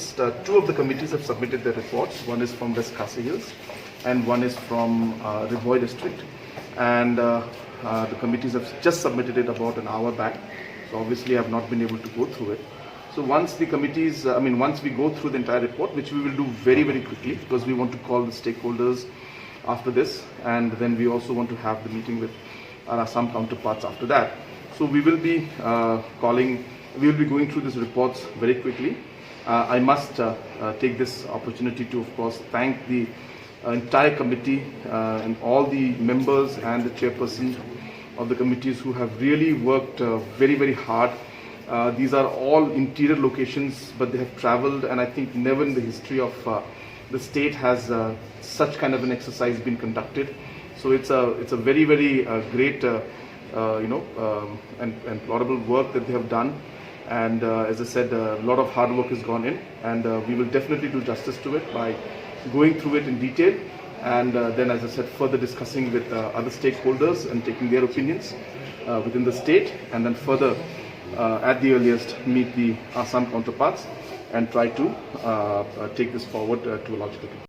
just two of the committees have submitted their reports. One is from West Khasi Hills and one is from Rivoy district. And the committees have just submitted it about an hour back. So obviously I have not been able to go through it. So once the committees, once we go through the entire report, which we will do very, very quickly, because we want to call the stakeholders after this, and then we also want to have the meeting with some counterparts after that. So we will be we will be going through these reports very quickly. I must take this opportunity to, of course, thank the entire committee and all the members and the chairperson of the committees who have really worked very, very hard. These are all interior locations, but they have traveled, and I think never in the history of the state has such kind of an exercise been conducted. So it's a very, very great and laudable work that they have done. And as I said, a lot of hard work has gone in, and we will definitely do justice to it by going through it in detail, and then, as I said, further discussing with other stakeholders and taking their opinions within the state, and then further at the earliest meet the Assam counterparts and try to take this forward to a logical conclusion.